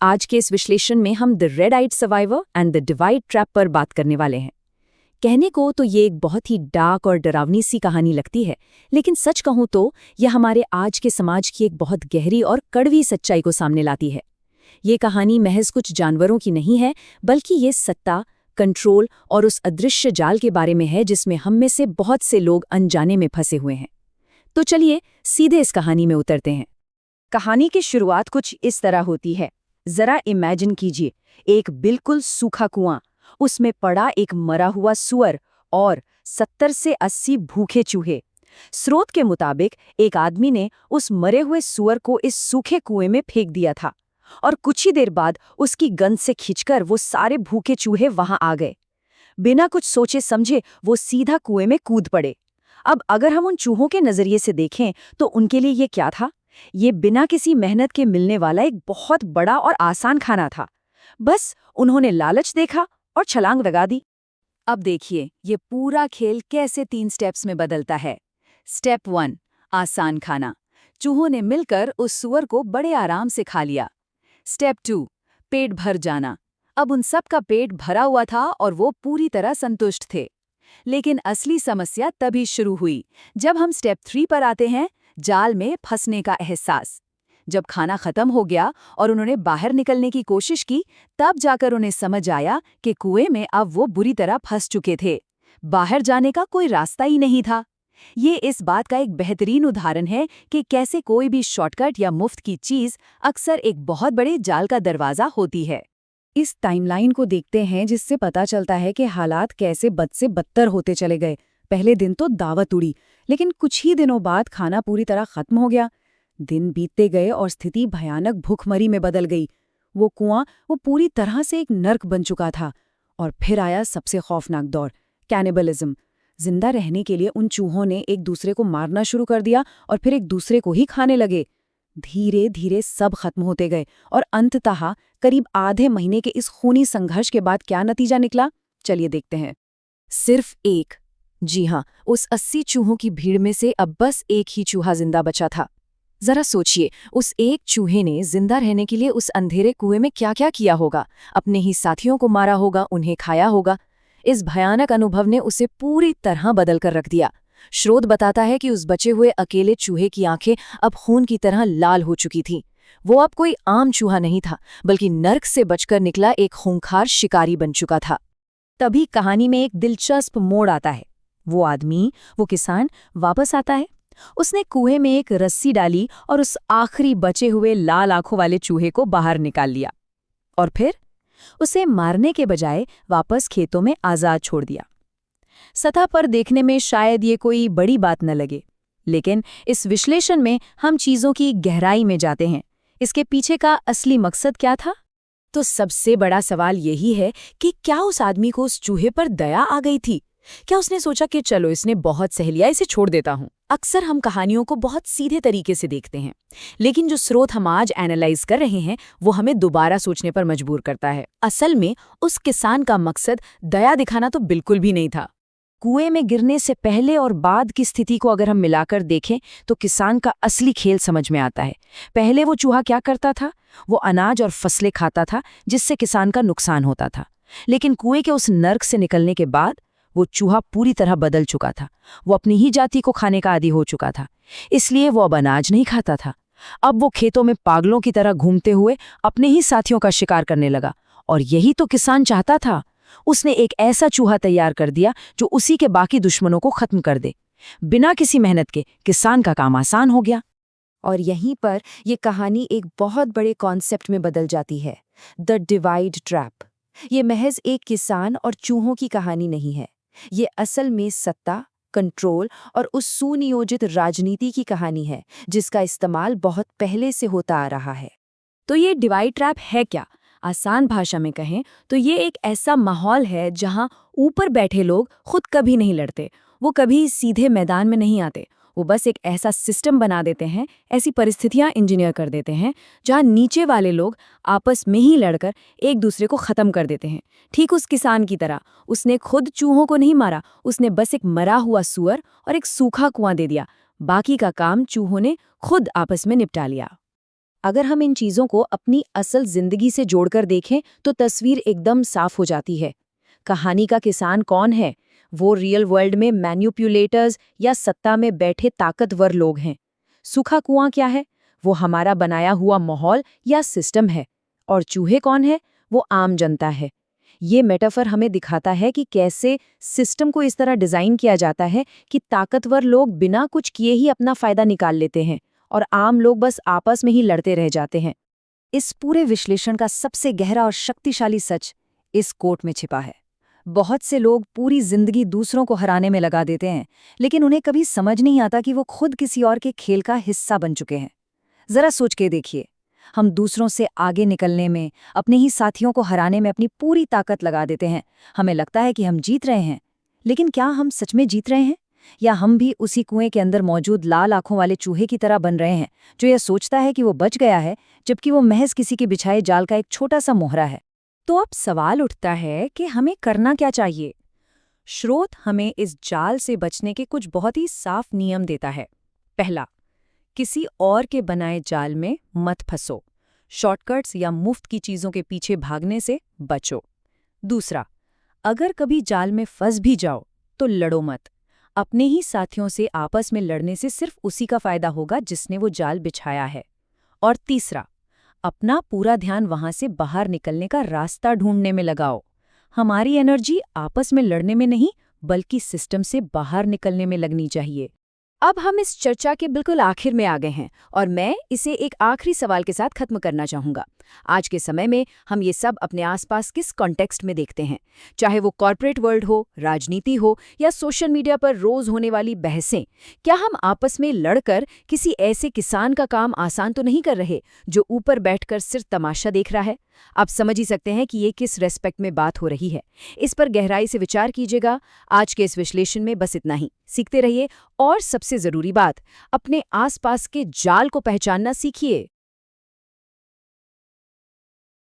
आज के इस विश्लेषण में हम the red eyed survivor and the divide trap पर बात करने वाले हैं। कहने को तो ये एक बहुत ही डार्क और डरावनी सी कहानी लगती है, लेकिन सच कहूं तो यह हमारे आज के समाज की एक बहुत गहरी और कड़वी सच्चाई को सामने लाती है। ये कहानी महज कुछ जानवरों की नहीं है, बल्कि ये सत्ता, कंट्रोल और उस अदृश्य जाल के बारे में है जिसमें हम में से बहुत से लोग अनजाने में फंसे हुए हैं। तो चलिए सीधे इस कहानी में उतरते हैं। कहानी की शुरुआत कुछ इस तरह होती है। जरा इमेजिन कीजिए, एक बिल्कुल सूखा कुआं, उसमें पड़ा एक मरा हुआ सूअर और 70 से 80 भूखे चूहे। स्रोत के मुताबिक एक आदमी ने उस मरे हुए सूअर को इस सूखे कुएं में फेंक दिया था और कुछ ही देर बाद उसकी गंध से खींचकर वो सारे भूखे चूहे वहां आ गए। बिना कुछ सोचे समझे वो सीधा कुएं में कूद पड़े। अब अगर हम उन चूहों के नजरिए से देखें तो उनके लिए ये क्या था? ये बिना किसी मेहनत के मिलने वाला एक बहुत बड़ा और आसान खाना था। बस उन्होंने लालच देखा और छलांग लगा दी। अब देखिए ये पूरा खेल कैसे 3 स्टेप्स में बदलता है। स्टेप 1, आसान खाना। चूहों ने मिलकर उस सूअर को बड़े आराम से खा लिया। स्टेप 2, पेट भर जाना। अब उन सब का पेट भरा हुआ था और वो पूरी तरह संतुष्ट थे। लेकिन असली समस्या तभी शुरू हुई जब हम स्टेप 3 पर आते हैं, जाल में फंसने का एहसास। जब खाना खत्म हो गया और उन्होंने बाहर निकलने की कोशिश की, तब जाकर उन्हें समझ आया कि कुएं में अब वो बुरी तरह फंस चुके थे। बाहर जाने का कोई रास्ता ही नहीं था। ये इस बात का एक बेहतरीन उदाहरण है कि कैसे कोई भी शॉर्टकट या मुफ्त की चीज अक्सर एक बहुत बड़े जाल का दरवाजा होती है। इस टाइमलाइन को देखते हैं जिससे पता चलता है कि हालात कैसे बद से बदतर होते चले गए। पहले दिन तो दावत उड़ी, लेकिन कुछ ही दिनों बाद खाना पूरी तरह खत्म हो गया। दिन बीतते गए और स्थिति भयानक भूखमरी में बदल गई। वो कुआं वो पूरी तरह से एक नर्क बन चुका था। और फिर आया सबसे खौफनाक दौर, कैनिबलिज्म। जिंदा रहने के लिए उन चूहों ने एक दूसरे को मारना शुरू कर दिया और फिर एक दूसरे को ही खाने लगे। धीरे धीरे सब खत्म होते गए और अंततः करीब आधे महीने के इस खूनी संघर्ष के बाद क्या नतीजा निकला, चलिए देखते हैं। सिर्फ एक, जी हाँ, उस 80 चूहों की भीड़ में से अब बस एक ही चूहा जिंदा बचा था। जरा सोचिए, उस एक चूहे ने जिंदा रहने के लिए उस अंधेरे कुएं में क्या क्या किया होगा। अपने ही साथियों को मारा होगा, उन्हें खाया होगा। इस भयानक अनुभव ने उसे पूरी तरह बदल कर रख दिया। स्रोत बताता है कि उस बचे हुए अकेले चूहे की आंखें अब खून की तरह लाल हो चुकी थीं। वो अब कोई आम चूहा नहीं था, बल्कि नर्क से बचकर निकला एक खूंखार शिकारी बन चुका था। तभी कहानी में एक दिलचस्प मोड़ आता है। वो आदमी, वो किसान वापस आता है। उसने कुएं में एक रस्सी डाली और उस आखिरी बचे हुए लाल आंखों वाले चूहे को बाहर निकाल लिया और फिर उसे मारने के बजाय वापस खेतों में आजाद छोड़ दिया। सतह पर देखने में शायद ये कोई बड़ी बात न लगे, लेकिन इस विश्लेषण में हम चीजों की गहराई में जाते हैं। इसके पीछे का असली मकसद क्या था? तो सबसे बड़ा सवाल यही है कि क्या उस आदमी को उस चूहे पर दया आ गई थी? क्या उसने सोचा कि चलो इसने बहुत सह लिया, इसे छोड़ देता हूं? अक्सर हम कहानियों को बहुत सीधे तरीके से देखते हैं, लेकिन जो स्रोत हम आज एनालाइज कर रहे हैं वो हमें दोबारा सोचने पर मजबूर करता है। असल में उस किसान का मकसद दया दिखाना तो बिल्कुल भी नहीं था। कुएं में गिरने से पहले और बाद की स्थिति को अगर हम मिलाकर देखें तो किसान का असली खेल समझ में आता है। पहले वो चूहा क्या करता था? वो अनाज और फसलें खाता था, जिससे किसान का नुकसान होता था। लेकिन कुएं के उस नर्क से निकलने के बाद वो चूहा पूरी तरह बदल चुका था। वो अपनी ही जाति को खाने का आदी हो चुका था, इसलिए वो अब अनाज नहीं खाता था। अब वो खेतों में पागलों की तरह घूमते हुए अपने ही साथियों का शिकार करने लगा। और यही तो किसान चाहता था। उसने एक ऐसा चूहा तैयार कर दिया जो उसी के बाकी दुश्मनों को खत्म कर दे। बिना किसी मेहनत के किसान का काम आसान हो गया। और यहीं पर ये कहानी एक बहुत बड़े कॉन्सेप्ट में बदल जाती है, द डिवाइड ट्रैप। ये महज एक किसान और चूहों की कहानी नहीं है। ये असल में सत्ता, कंट्रोल और उस सुनियोजित राजनीति की कहानी है जिसका इस्तेमाल बहुत पहले से होता आ रहा है। तो ये डिवाइड ट्रैप है क्या? आसान भाषा में कहें तो ये एक ऐसा माहौल है जहां ऊपर बैठे लोग खुद कभी नहीं लड़ते। वो कभी सीधे मैदान में नहीं आते। वो बस एक ऐसा सिस्टम बना देते हैं, ऐसी परिस्थितियां इंजीनियर कर देते हैं जहां नीचे वाले लोग आपस में ही लड़कर एक दूसरे को खत्म कर देते हैं। ठीक उस किसान की तरह उसने खुद चूहों को नहीं मारा, उसने बस एक मरा हुआ सूअर और एक सूखा कुआं दे दिया। बाकी का काम चूहों ने खुद आपस में निपटा लिया। अगर हम इन चीज़ों को अपनी असल जिंदगी से जोड़कर देखें तो तस्वीर एकदम साफ हो जाती है। कहानी का किसान कौन है? वो रियल वर्ल्ड में मैन्युपुलेटर्स या सत्ता में बैठे ताकतवर लोग हैं। सूखा कुआं क्या है? वो हमारा बनाया हुआ माहौल या सिस्टम है। और चूहे कौन है? वो आम जनता है। ये मेटाफर हमें दिखाता है कि कैसे सिस्टम को इस तरह डिज़ाइन किया जाता है कि ताकतवर लोग बिना कुछ किए ही अपना फ़ायदा निकाल लेते हैं और आम लोग बस आपस में ही लड़ते रह जाते हैं। इस पूरे विश्लेषण का सबसे गहरा और शक्तिशाली सच इस कोट में छिपा है। बहुत से लोग पूरी जिंदगी दूसरों को हराने में लगा देते हैं, लेकिन उन्हें कभी समझ नहीं आता कि वो खुद किसी और के खेल का हिस्सा बन चुके हैं। जरा सोच के देखिए, हम दूसरों से आगे निकलने में, अपने ही साथियों को हराने में अपनी पूरी ताकत लगा देते हैं। हमें लगता है कि हम जीत रहे हैं, लेकिन क्या हम सच में जीत रहे हैं? या हम भी उसी कुएं के अंदर मौजूद लाल आंखों वाले चूहे की तरह बन रहे हैं, जो यह सोचता है कि वो बच गया है, जबकि वो महज किसी के बिछाए जाल का एक छोटा सा मोहरा है। तो अब सवाल उठता है कि हमें करना क्या चाहिए? स्रोत हमें इस जाल से बचने के कुछ बहुत ही साफ नियम देता है। पहला, किसी और के बनाए जाल में मत फंसो। शॉर्टकट्स या मुफ्त की चीजों के पीछे भागने से बचो। दूसरा, अगर कभी जाल में फंस भी जाओ तो लड़ो मत। अपने ही साथियों से आपस में लड़ने से सिर्फ उसी का फायदा होगा जिसने वो जाल बिछाया है। और तीसरा, अपना पूरा ध्यान वहां से बाहर निकलने का रास्ता ढूंढने में लगाओ। हमारी एनर्जी आपस में लड़ने में नहीं, बल्कि सिस्टम से बाहर निकलने में लगनी चाहिए। अब हम इस चर्चा के बिल्कुल आखिर में आ गए हैं और मैं इसे एक आखिरी सवाल के साथ खत्म करना चाहूंगा। आज के समय में हम ये सब अपने आसपास किस कॉन्टेक्स्ट में देखते हैं? चाहे वो कॉर्पोरेट वर्ल्ड हो, राजनीति हो या सोशल मीडिया पर रोज होने वाली बहसें, क्या हम आपस में लड़कर किसी ऐसे किसान का काम आसान तो नहीं कर रहे जो ऊपर बैठकर सिर्फ तमाशा देख रहा है? आप समझ ही सकते हैं कि ये किस रेस्पेक्ट में बात हो रही है। इस पर गहराई से विचार कीजिएगा। आज के इस विश्लेषण में बस इतना ही। सीखते रहिए और सबसे जरूरी बात, अपने आसपास के जाल को पहचानना सीखिए।